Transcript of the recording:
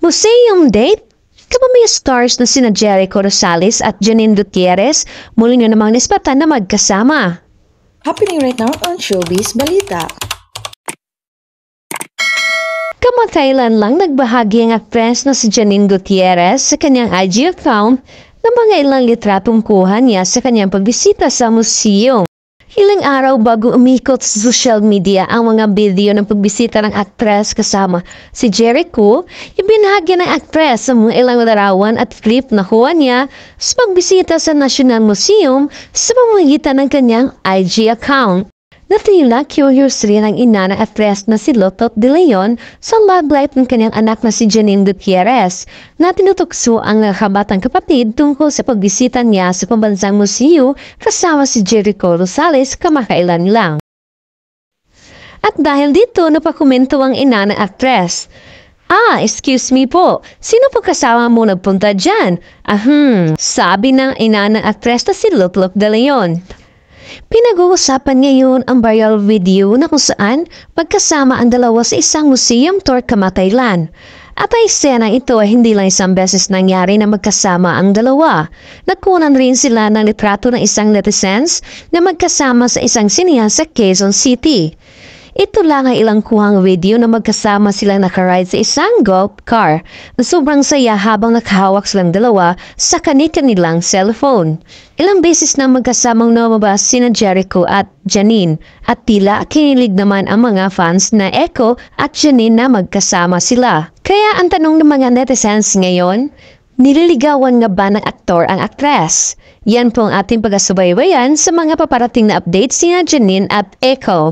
Museum date? Kapag may stars na sina Jericho Rosales at Janine Gutierrez, muli na namang nispatan na magkasama. Happening right now on Showbiz Balita. Kamakailan lang nagbahagi ang actress na si Janine Gutierrez sa kanyang IG account na mga ilang litratong kuha niya sa kanyang pagbisita sa museum. Ilang araw bago umikot sa social media ang mga video ng pagbisita ng aktres kasama si Jericho, ibinahagi ng aktres sa mga ilang larawan at clip na kuha niya sa pagbisita sa National Museum sa pamamagitan ng kanyang IG account. Natila curious rin ang ina ng aktres na si Lotot De Leon sa love life ng kanyang anak na si Janine Gutierrez na tinutukso ang kabatang kapatid tungkol sa pagbisita niya sa pambansang museo kasama si Jericho Rosales kamakailan lang. At dahil dito napakomento ang ina ng aktres. Excuse me po, sino po kasama mo nagpunta dyan? Sabi ng ina ng aktres na si Lotot De Leon. Pinag-uusapan ngayon ang viral video na kung saan magkasama ang dalawa sa isang museum tour kamakailan. At ay sena ito ay hindi lang isang beses nangyari na magkasama ang dalawa. Nagkunan rin sila ng litrato ng isang netizens na magkasama sa isang sinihan sa Quezon City. Ito lang ay ilang kuhang video na magkasama silang nakaride sa isang golf car na sobrang saya habang nakahawak silang dalawa sa kanilang cellphone. Ilang beses na magkasamang lumabas sina Jericho at Janine at tila kinilig naman ang mga fans na Echo at Janine na magkasama sila. Kaya ang tanong ng mga netizens ngayon, nililigawan nga ba ng aktor ang aktres? Yan po ang ating pagkasubaybayan sa mga paparating na updates sina Janine at Echo.